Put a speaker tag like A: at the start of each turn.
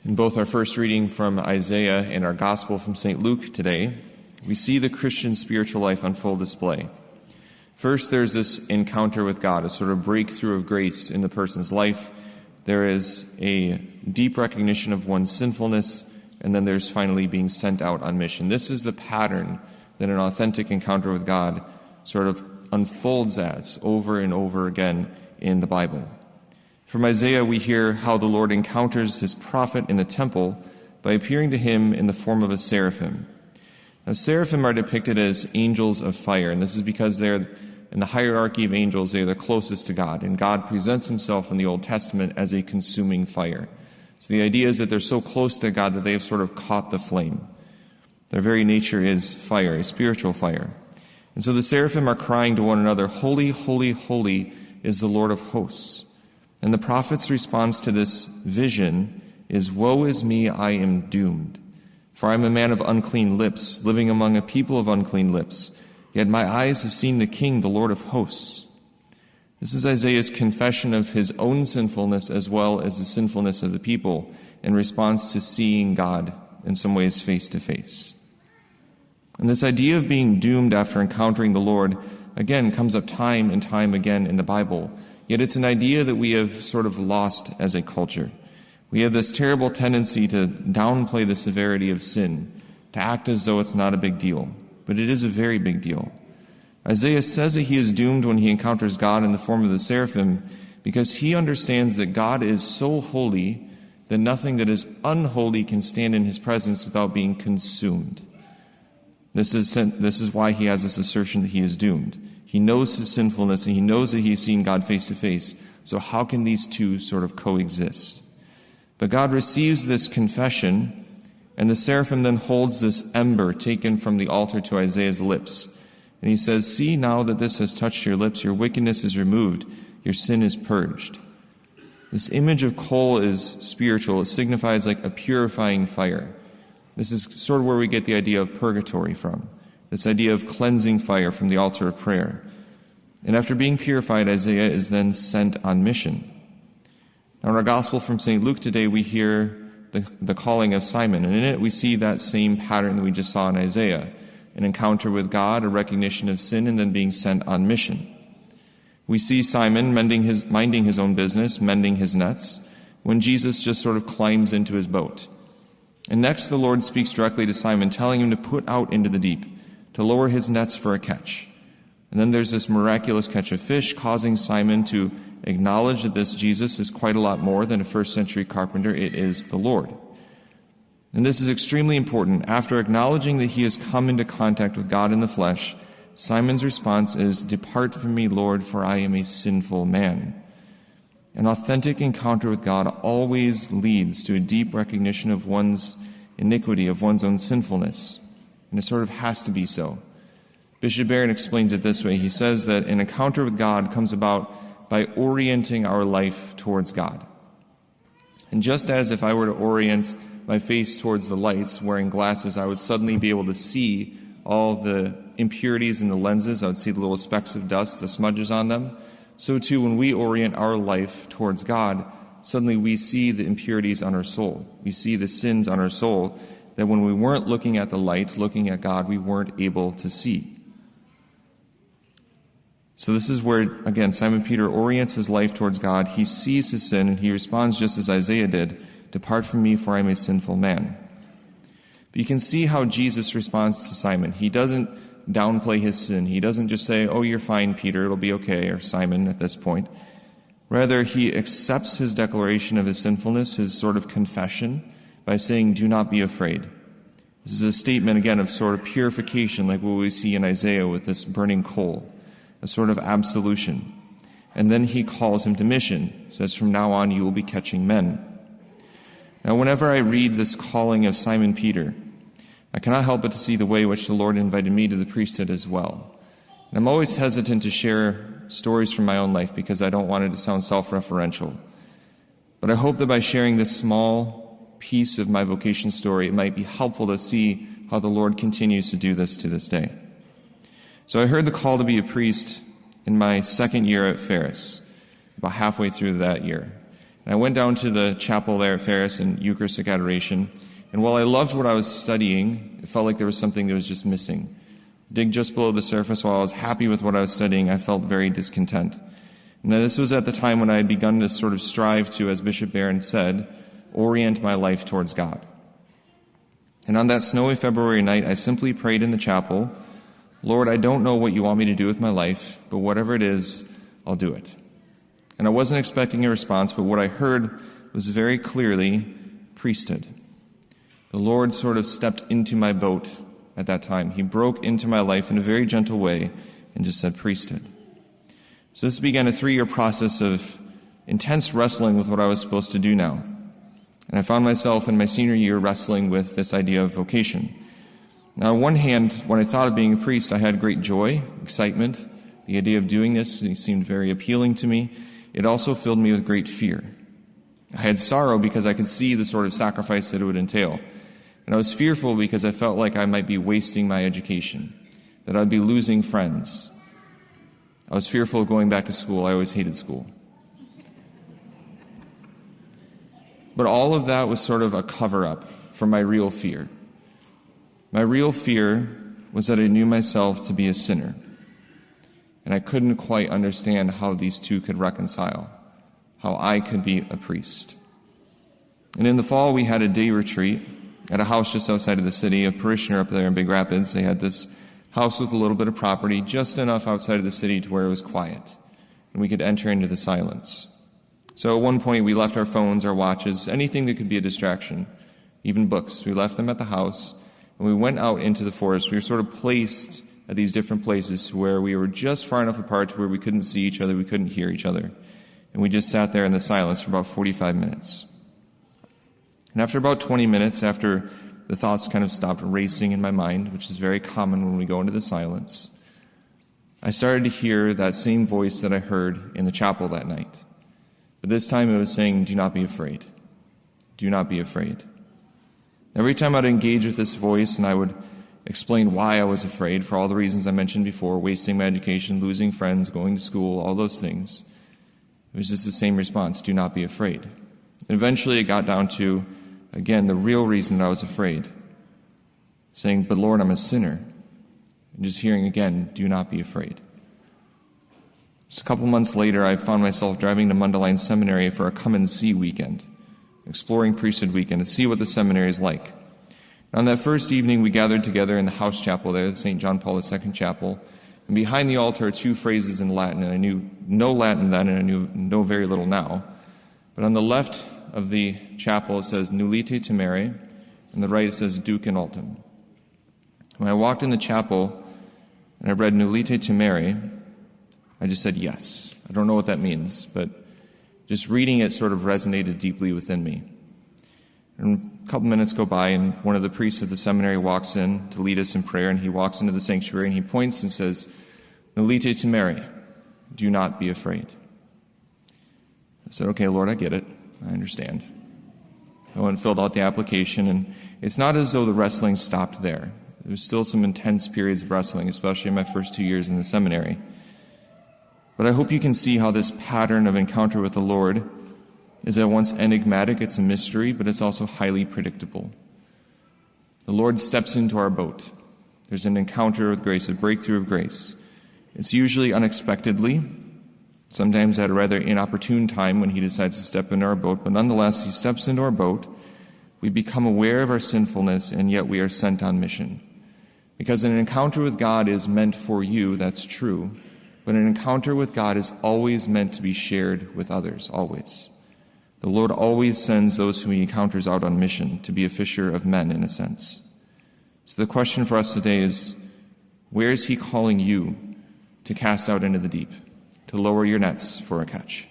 A: In both our first reading from Isaiah and our gospel from St. Luke today, we see the Christian spiritual life on full display. First, there's this encounter with God, a sort of breakthrough of grace in the person's life. There is a deep recognition of one's sinfulness, and then there's finally being sent out on mission. This is the pattern that an authentic encounter with God sort of unfolds as over and over again in the Bible. From Isaiah, we hear how the Lord encounters his prophet in the temple by appearing to him in the form of a seraphim. Now, seraphim are depicted as angels of fire, and this is because they're in the hierarchy of angels, they're the closest to God, and God presents himself in the Old Testament as a consuming fire. So the idea is that they're so close to God that they have sort of caught the flame. Their very nature is fire, a spiritual fire. And so the seraphim are crying to one another, "Holy, holy, holy is the Lord of hosts." And the prophet's response to this vision is, "Woe is me, I am doomed. For I am a man of unclean lips, living among a people of unclean lips. Yet my eyes have seen the King, the Lord of hosts." This is Isaiah's confession of his own sinfulness as well as the sinfulness of the people in response to seeing God in some ways face to face. And this idea of being doomed after encountering the Lord, again, comes up time and time again in the Bible. Yet it's an idea that we have sort of lost as a culture. We have this terrible tendency to downplay the severity of sin, to act as though it's not a big deal. But it is a very big deal. Isaiah says that he is doomed when he encounters God in the form of the seraphim because he understands that God is so holy that nothing that is unholy can stand in his presence without being consumed. This is why he has this assertion that he is doomed. He knows his sinfulness and he knows that he has seen God face to face. So how can these two sort of coexist? But God receives this confession, and the seraphim then holds this ember taken from the altar to Isaiah's lips. And he says, "See now that this has touched your lips, your wickedness is removed, your sin is purged." This image of coal is spiritual. It signifies like a purifying fire. This is sort of where we get the idea of purgatory from, this idea of cleansing fire from the altar of prayer. And after being purified, Isaiah is then sent on mission. Now in our gospel from St. Luke today, we hear the calling of Simon, and in it we see that same pattern that we just saw in Isaiah, an encounter with God, a recognition of sin, and then being sent on mission. We see Simon minding his own business, mending his nets, when Jesus just sort of climbs into his boat. And next the Lord speaks directly to Simon, telling him to put out into the deep, to lower his nets for a catch. And then there's this miraculous catch of fish, causing Simon to acknowledge that this Jesus is quite a lot more than a first-century carpenter. It is the Lord. And this is extremely important. After acknowledging that he has come into contact with God in the flesh, Simon's response is, "Depart from me, Lord, for I am a sinful man." An authentic encounter with God always leads to a deep recognition of one's iniquity, of one's own sinfulness. And it sort of has to be so. Bishop Barron explains it this way. He says that an encounter with God comes about by orienting our life towards God. And just as if I were to orient my face towards the lights, wearing glasses, I would suddenly be able to see all the impurities in the lenses. I would see the little specks of dust, the smudges on them. So too, when we orient our life towards God, suddenly we see the impurities on our soul. We see the sins on our soul that when we weren't looking at the light, looking at God, we weren't able to see. So this is where, again, Simon Peter orients his life towards God. He sees his sin, and he responds just as Isaiah did, "Depart from me, for I am a sinful man." But you can see how Jesus responds to Simon. He doesn't downplay his sin. He doesn't just say, "Oh, you're fine, Peter, it'll be okay," or Simon at this point. Rather, he accepts his declaration of his sinfulness, his sort of confession, by saying, "Do not be afraid." This is a statement, again, of sort of purification, like what we see in Isaiah with this burning coal, a sort of absolution. And then he calls him to mission. He says, "From now on, you will be catching men." Now, whenever I read this calling of Simon Peter, I cannot help but to see the way in which the Lord invited me to the priesthood as well. And I'm always hesitant to share stories from my own life because I don't want it to sound self-referential. But I hope that by sharing this small piece of my vocation story, it might be helpful to see how the Lord continues to do this to this day. So I heard the call to be a priest in my second year at Ferris, about halfway through that year. And I went down to the chapel there at Ferris in Eucharistic Adoration, and while I loved what I was studying, it felt like there was something that was just missing. Dig just below the surface, while I was happy with what I was studying, I felt very discontent. And this was at the time when I had begun to sort of strive to, as Bishop Barron said, orient my life towards God. And on that snowy February night, I simply prayed in the chapel, Lord, I don't know what you want me to do with my life, but whatever it is, I'll do it. And I wasn't expecting a response, but what I heard was very clearly priesthood. The Lord sort of stepped into my boat at that time. He broke into my life in a very gentle way and just said priesthood. So this began a 3-year process of intense wrestling with what I was supposed to do now. And I found myself in my senior year wrestling with this idea of vocation. Now, on one hand, when I thought of being a priest, I had great joy, excitement. The idea of doing this seemed very appealing to me. It also filled me with great fear. I had sorrow because I could see the sort of sacrifice that it would entail. And I was fearful because I felt like I might be wasting my education, that I'd be losing friends. I was fearful of going back to school. I always hated school. But all of that was sort of a cover-up for my real fear. My real fear was that I knew myself to be a sinner. And I couldn't quite understand how these two could reconcile, how I could be a priest. And in the fall, we had a day retreat at a house just outside of the city, a parishioner up there in Big Rapids. They had this house with a little bit of property, just enough outside of the city to where it was quiet, and we could enter into the silence. So at one point, we left our phones, our watches, anything that could be a distraction, even books. We left them at the house, and we went out into the forest. We were sort of placed at these different places where we were just far enough apart to where we couldn't see each other, we couldn't hear each other. And we just sat there in the silence for about 45 minutes. And after about 20 minutes, after the thoughts kind of stopped racing in my mind, which is very common when we go into the silence, I started to hear that same voice that I heard in the chapel that night. But this time it was saying, do not be afraid. Do not be afraid. Every time I'd engage with this voice and I would explain why I was afraid, for all the reasons I mentioned before, wasting my education, losing friends, going to school, all those things, it was just the same response, do not be afraid. And eventually it got down to, again, the real reason I was afraid, saying, but Lord, I'm a sinner. And just hearing again, do not be afraid. Just a couple months later, I found myself driving to Mundelein Seminary for a come and see weekend, exploring priesthood weekend, to see what the seminary is like. On that first evening, we gathered together in the house chapel there, the St. John Paul II chapel, and behind the altar are 2 phrases in Latin, and I knew no Latin then, and I know very little now. But on the left of the chapel, it says, Nullite timere, and the right it says, Duc in altum. When I walked in the chapel, and I read Nullite timere, I just said yes. I don't know what that means, but just reading it sort of resonated deeply within me. And a couple minutes go by, and one of the priests of the seminary walks in to lead us in prayer, and he walks into the sanctuary, and he points and says, Nullite timere, do not be afraid. I said, okay, Lord, I get it. I understand. I went and filled out the application, and it's not as though the wrestling stopped there. There was still some intense periods of wrestling, especially in my first 2 years in the seminary. But I hope you can see how this pattern of encounter with the Lord is at once enigmatic, it's a mystery, but it's also highly predictable. The Lord steps into our boat. There's an encounter with grace, a breakthrough of grace. It's usually unexpectedly, sometimes at a rather inopportune time when he decides to step into our boat, but nonetheless, he steps into our boat. We become aware of our sinfulness, and yet we are sent on mission. Because an encounter with God is meant for you, that's true, but an encounter with God is always meant to be shared with others, always. The Lord always sends those whom he encounters out on mission to be a fisher of men, in a sense. So the question for us today is, where is he calling you to cast out into the deep, to lower your nets for a catch?